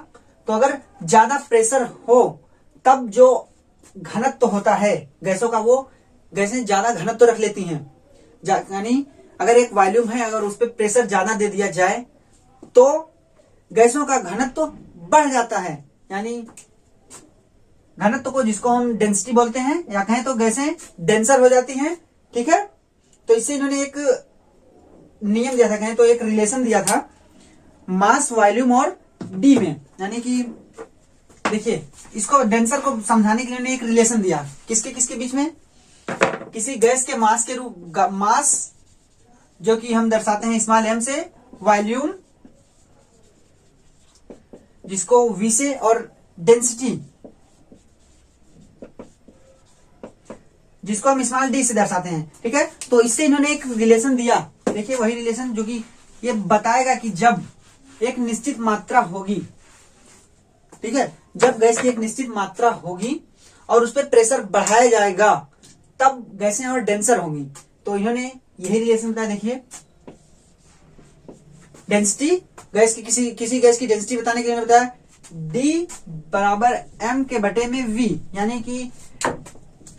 S1: तो अगर ज्यादा प्रेशर हो तब जो घनत्व होता है गैसों का, वो गैसें ज्यादा घनत्व रख लेती हैं। यानी अगर एक वॉल्यूम है, अगर उस पर प्रेशर ज्यादा दे दिया जाए तो गैसों का घनत्व बढ़ जाता है, यानी घनत्व को, जिसको हम डेंसिटी बोलते हैं, या कहें तो गैसें डेंसर हो जाती हैं। ठीक है, तो इससे इन्होंने एक नियम दिया था, कहें तो एक रिलेशन दिया था मास, वॉल्यूम और डी में। यानी कि देखिए, इसको डेंसर को समझाने के लिए इन्होंने एक रिलेशन दिया, किसके किसके बीच में, किसी गैस के मास के रूप, मास जो कि हम दर्शाते हैं स्मॉल m से, वॉल्यूम जिसको v से, और डेंसिटी जिसको हम स्मॉल d से दर्शाते हैं। ठीक है, तो इससे इन्होंने एक रिलेशन दिया। देखिए वही रिलेशन जो कि ये बताएगा कि जब एक निश्चित मात्रा होगी, ठीक है, जब गैस की एक निश्चित मात्रा होगी और उस पर प्रेशर बढ़ाया जाएगा, तब गैसें और डेंसर होंगी। तो इन्होंने यही रिलेशन बताया। देखिए, डेंसिटी, गैस की किसी गैस की डेंसिटी बताने के लिए बताया D बराबर m के बटे में v, यानी कि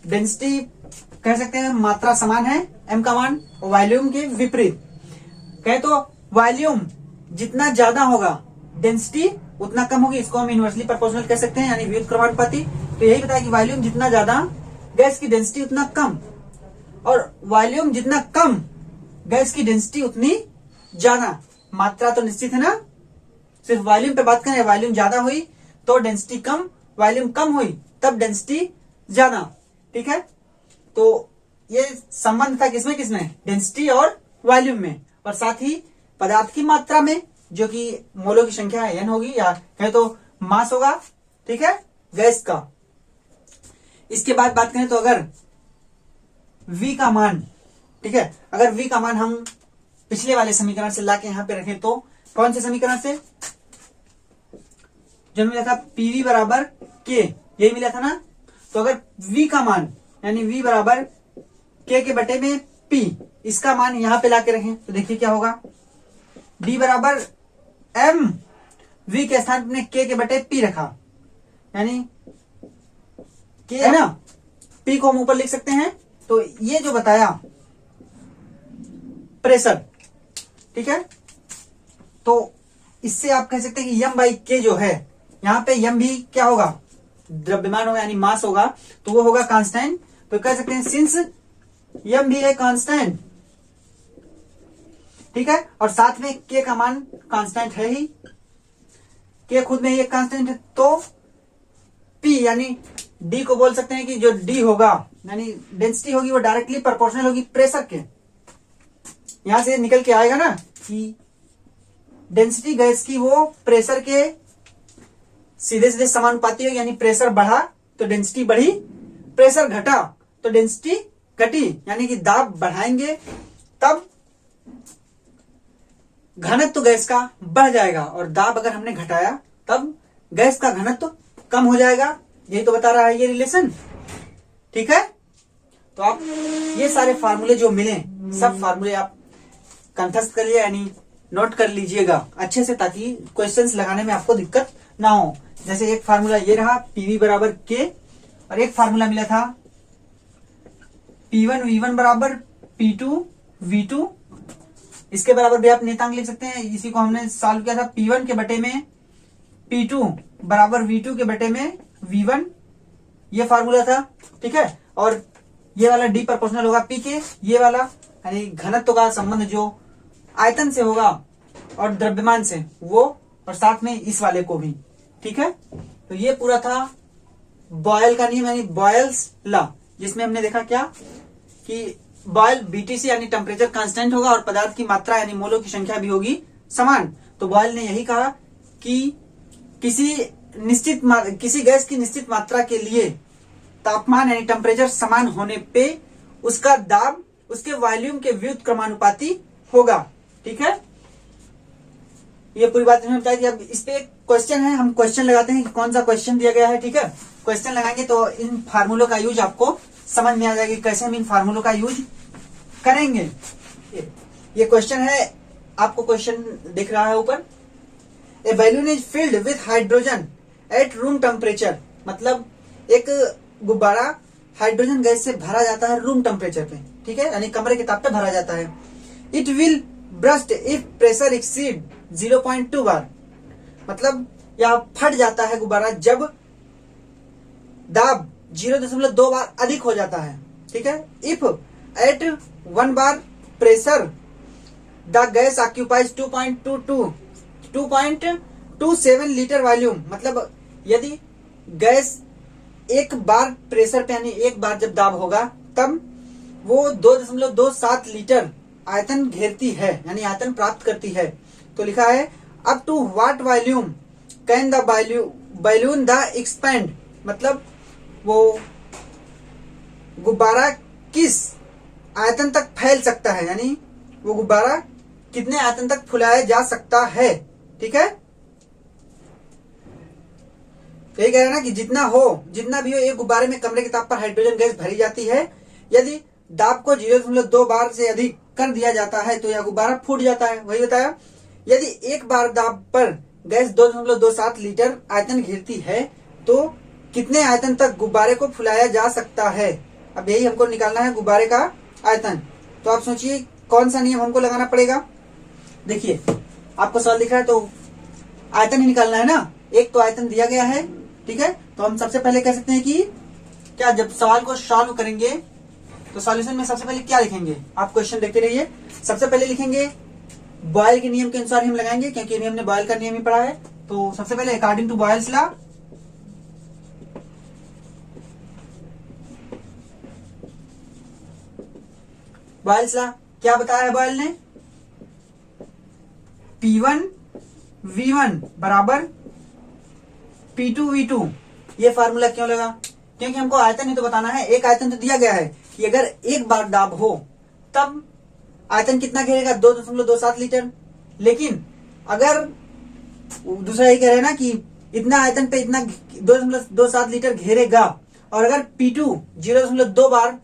S1: डेंसिटी कह सकते हैं मात्रा समान है, m का मान वॉल्यूम के विपरीत। कहे तो वॉल्यूम जितना ज्यादा होगा डेंसिटी उतना कम होगी, इसको हम इनवर्सली प्रोपोर्शनल कह सकते हैं, यानी व्युत्क्रमानुपाती। तो यही बताया कि वॉल्यूम जितना ज्यादा गैस की डेंसिटी उतना कम, और वॉल्यूम जितना कम गैस की डेंसिटी उतनी ज्यादा। मात्रा तो निश्चित है ना, सिर्फ वॉल्यूम पे बात करें, वॉल्यूम ज्यादा हुई तो डेंसिटी कम, वॉल्यूम कम हुई तब डेंसिटी ज्यादा। ठीक है, तो ये संबंध था किसमें किसमें, डेंसिटी और वॉल्यूम में, और साथ ही पदार्थ की मात्रा में, जो कि मोलों की संख्या है n होगी, या कहे तो मास होगा। ठीक है, गैस का। इसके बाद बात करें तो अगर v का मान, ठीक है, अगर v का मान हम पिछले वाले समीकरण से लाके यहां पे रखें, तो कौन से समीकरण से, जो मिला था pv बराबर k, यही मिला था ना। तो अगर v का मान यानी v बराबर k के बटे में p, इसका मान यहां पे लाके रखें, तो देखिए क्या होगा, d बराबर m, v के स्थान पर k के बटे p रखा, यानी k है ना, p को हम ऊपर लिख सकते हैं। तो ये जो बताया प्रेशर, ठीक है, तो इससे आप कह सकते हैं कि m बाई k जो है, यहां पे m भी क्या होगा, द्रव्यमान होगा, यानी मास होगा, तो वो होगा कांस्टेंट। तो कह सकते हैं सिंस m भी है कांस्टेंट, ठीक है, और साथ में k का मान कांस्टेंट है ही, k खुद में ही एक कांस्टेंट है, तो p यानी d को बोल सकते हैं कि जो d होगा यानी डेंसिटी होगी, वो डायरेक्टली प्रोपोर्शनल होगी प्रेशर के। यहां से निकल के आएगा ना कि डेंसिटी गैस की वो प्रेशर के सीधे सीधे समानुपाती होगी, यानी प्रेशर बढ़ा तो डेंसिटी बढ़ी, प्रेशर घटा तो डेंसिटी घटी, यानी कि दाब बढ़ाएंगे तब घनत्व गैस का बढ़ जाएगा, और दाब अगर हमने घटाया तब गैस का घनत्व कम हो जाएगा। यही तो बता रहा है ये रिलेशन। ठीक है, तो आप ये सारे फार्मूले जो मिले, सब फार्मूले आप कंठस्थ कर लिया, यानी नोट कर लीजिएगा अच्छे से, ताकि क्वेश्चंस लगाने में आपको दिक्कत ना हो। जैसे एक फार्मूला ये रहा pv बराबर k, और एक फार्मूला मिला था p1 v1 बराबर p2 v2, इसके बराबर भी आप नियतांक लिख सकते हैं। इसी को हमने सॉल्व किया था, p1 के बटे में p2 बराबर v2 के बटे में v1, ये फार्मूला था। ठीक है, और ये वाला d प्रोपोर्शनल होगा p के, ये वाला यानी घनत्व का संबंध जो आयतन से होगा और द्रव्यमान से, वो, और साथ में इस वाले को भी। ठीक है, तो ये पूरा था बॉयल का नियम, यानी बॉयल्स लॉ, जिसमें हमने देखा क्या कि बॉयल बीटीसी यानी टेम्परेचर कांस्टेंट होगा, और पदार्थ की मात्रा यानी मोलों की संख्या भी होगी समान। तो बॉयल ने यही कहा कि किसी गैस की निश्चित मात्रा के लिए तापमान यानी टेम्परेचर समान होने पे उसका दाब उसके वॉल्यूम के व्युत्क्रमानुपाती होगा। ठीक है, ये पूरी बात इन्होंने बताई थी। अब इस पे एक क्वेश्चन है, हम क्वेश्चन लगाते हैं कि कौन सा क्वेश्चन दिया गया है। ठीक है, क्वेश्चन लगाएंगे तो इन फार्मूलों का यूज आपको समझ में आ जाएगी, कैसे हम इन फार्मूलों का यूज करेंगे। ये क्वेश्चन है, आपको क्वेश्चन दिख रहा है ऊपर, a balloon is filled with hydrogen at room temperature, मतलब एक गुब्बारा हाइड्रोजन गैस से भरा जाता है रूम टेम्परेचर पे। ठीक है, यानी कमरे के ताप पे भरा जाता है। It will burst if pressure exceed 0.2 बार, मतलब या फट जाता है गुब्बारा जब दाब 0.2 बार अधिक हो जाता है। ठीक है, if at 1 bar pressure the gas occupies 2.27 litre volume, मतलब यदि गैस एक बार प्रेशर पे यानी एक बार जब दाब होगा तब वो 2.27 लीटर आयतन घेरती है यानी आयतन प्राप्त करती है। तो लिखा है up to what volume can the balloon the expand, मतलब वो गुब्बारा किस आयतन तक फैल सकता है, यानी वो गुब्बारा कितने आयतन तक फुलाया जा सकता है। ठीक है, यही कह रहे हैं ना कि जितना भी हो एक गुब्बारे में कमरे के ताप पर हाइड्रोजन गैस भरी जाती है। यदि दाब को 0.2 बार से अधिक कर दिया जाता है तो यह गुब्बारा फूट जाता है। वही बताया, यदि एक बार दाब पर गैस 2.27 लीटर आयतन घेरती है तो कितने आयतन तक गुब्बारे को फुलाया जा सकता है। अब यही हमको निकालना है गुब्बारे का आयतन। तो आप सोचिए कौन सा नियम हमको लगाना पड़ेगा। देखिए आपको सवाल दिख रहा है तो आयतन ही निकालना है ना, एक तो आयतन दिया गया है। ठीक है, तो हम सबसे पहले कह सकते हैं कि क्या जब सवाल को सॉल्व करेंगे तो सॉल्यूशन में सबसे पहले क्या लिखेंगे, आप क्वेश्चन देखते रहिए। सबसे पहले लिखेंगे बॉयल के नियम के अनुसार हम लगाएंगे क्योंकि हमने बॉयल का नियम ही पढ़ा है। तो सबसे पहले according to Boyle's law, Boyle's law क्या बताया है बॉयल ने, P1 V1 बराबर P2 V2। ये फार्मूला क्यों लगा, क्योंकि हमको आयतन ही तो बताना है। एक आयतन तो दिया गया है कि अगर एक बार दाब हो तब आयतन कितना घेरेगा 2.27 लीटर, लेकिन अगर दूसरा ये कह रहे हैं ना कि इतना आयतन पे इतना 2.27 लीटर घेरेगा और अगर P2 0.2 बार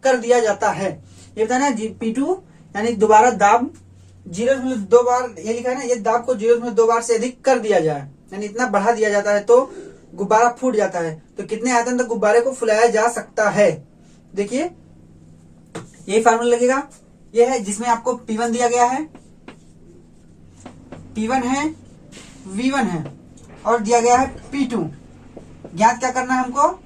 S1: कर दिया जाता है, ये बताना है P2 यानी दोबारा दाब 0.2 बार, ये लिखा है ना, ये दाब को 0.2 बार से अधिक कर दिया जाए यानी इतना बढ़ा दिया जाता है तो गुब्बारा फूट जाता है। तो कितने आयतन तक गुब्बारे को फुलाया जा सकता है। देखिए यही फार्मूला लगेगा, ये है जिसमें आपको P1 दिया गया है, P1 है, V1 है और दिया गया है P2। ज्ञात क्या करना है हमको,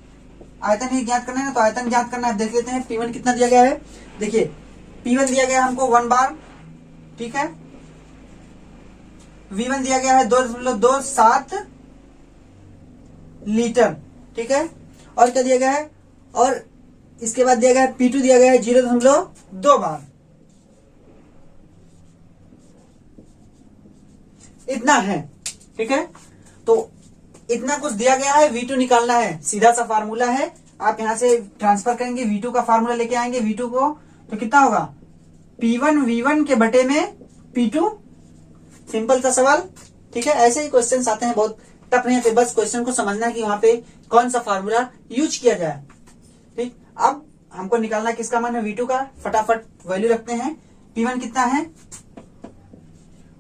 S1: आयतन ही ज्ञात करना है ना, तो आयतन ज्ञात करना है। देख लेते हैं P1 कितना दिया गया है। देखिए P1 दिया गया है हमको 1 बार, ठीक है। V1 दिया गया है 2.27 लीटर, ठीक है। और क्या दिया गया है, और इसके बाद दिया गया है P2 दिया गया है 0.2 बार, इतना है, ठीक है। तो इतना कुछ दिया गया है, V2 निकालना है, सीधा सा फार्मूला है। आप यहां से ट्रांसफर करेंगे, V2 का फार्मूला लेके आएंगे V2 को, तो कितना होगा P1 V1 के बटे में P2। सिंपल सा सवाल, ठीक है। ऐसे ही क्वेश्चंस आते हैं, बहुत टफ नहीं आते, बस क्वेश्चन को समझना है कि वहां पे कौन सा फार्मूला यूज किया जाए। ठीक, अब हमको निकालना किसका मान है, V2 का। फटाफट वैल्यू रखते हैं। P1 कितना है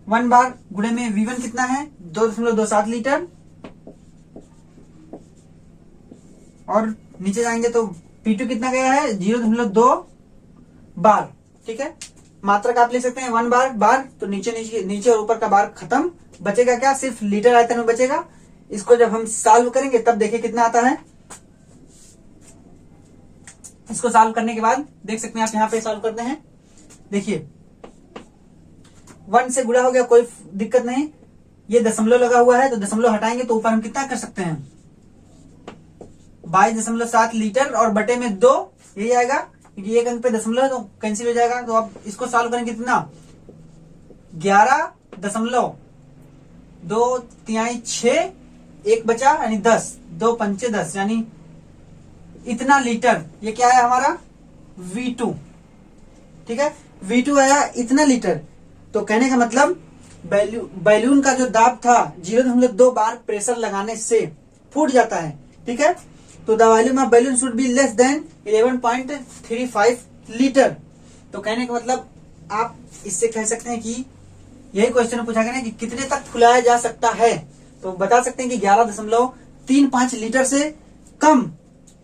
S1: 1 बार गुणे में V1 कितना है 2.27 लीटर, और नीचे जाएंगे तो P2 कितना गया है 0.2 बार, ठीक है। मात्रक आप ले सकते हैं 1 बार, तो नीचे और ऊपर का बार खत्म, बचेगा क्या, सिर्फ लीटर आयतन में बचेगा। इसको जब हम सॉल्व करेंगे तब देखिए कितना आता है। इसको सॉल्व करने के बाद देख सकते हैं आप, यहां पे सॉल्व करते हैं। देखिए 1 से गुणा हो गया, कोई दिक्कत नहीं। ये दशमलव लगा हुआ है तो दशमलव हटाएंगे तो ऊपर हम कितना कर सकते हैं 22.7 लीटर, और बटे में 2 यही आएगा, क्योंकि एक अंक पे दशमलव तो कैंसिल हो जाएगा। तो अब इसको सॉल्व करेंगे कितना 11.2 तिहाई 6, 1 बचा यानी 10, 2 पंचे 10 यानी इतना लीटर। ये क्या है हमारा V2, ठीक है। V2 आया इतना लीटर। तो कहने का मतलब बैलून का जो दाब था 0.2 बार प्रेशर लगाने से फूट जाता है, ठीक है। तो the volume of balloon should be less than 11.35 litre. तो कहने का मतलब आप इससे कह सकते हैं कि यही क्वेश्चन में पूछा गया ना कि कितने तक फुलाया जा सकता है, तो बता सकते हैं कि 11.35 लीटर से कम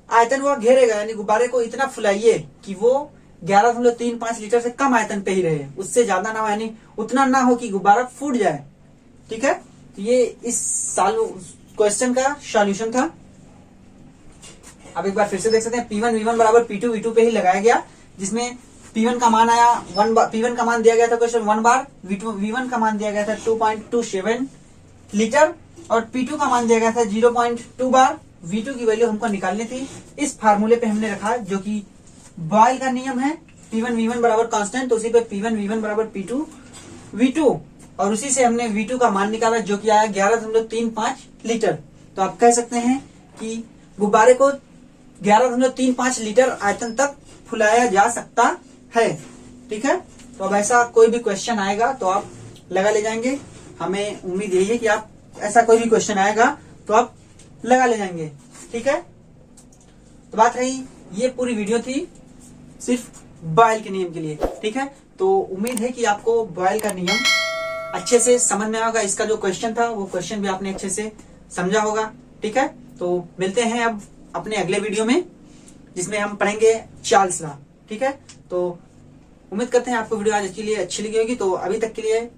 S1: आयतन वो घेरेगा, यानी गुब्बारे को इतना फुलाइए कि वो 11.35 लीटर से कम आयतन पे ही रहे, उससे ज्यादा ना हो, यानी उतना ना हो कि गुब्बारा फूट जाए, ठीक है। तो ये इस क्वेश्चन का सॉल्यूशन था। अब एक बार फिर से देख सकते हैं, P1 V1 बराबर P2 V2 पे ही लगाया गया, जिसमें P1 का मान आया P1 का मान दिया गया था क्वेश्चन 1 बार, V1 का मान दिया गया था 2.27 लीटर और P2 का मान दिया गया था 0.2 बार। V2 की वैल्यू हमको निकालनी थी। इस फार्मूले पे हमने रखा जो कि बॉयल का नियम है, P1 V1 बराबर कांस्टेंट, तो उसी पे P1 V1 बराबर P2 V2 और उसी से हमने V2 का मान निकाला जो कि आया 11.35 लीटर। तो आप कह सकते हैं कि गुब्बारे को 11.35 लीटर आयतन तक फुलाया जा सकता है। ठीक है, तो अब ऐसा कोई भी क्वेश्चन आएगा तो आप लगा ले जाएंगे। हमें उम्मीद यही है कि आप ऐसा कोई भी क्वेश्चन आएगा तो आप लगा ले जाएंगे। ठीक है, तो बात रही, ये पूरी वीडियो थी सिर्फ बॉयल के नियम के लिए। ठीक है, तो उम्मीद है कि आपको बॉयल का नियम अच्छे से समझ में आएगा। इसका जो क्वेश्चन था वो क्वेश्चन भी आपने अच्छे से समझा होगा। ठीक है, तो मिलते हैं अब अपने अगले वीडियो में, जिसमें हम पढ़ेंगे चार्ल्स लॉ। ठीक है, तो उम्मीद करते हैं आपको वीडियो आज के लिए अच्छी लगी होगी। तो अभी तक के लिए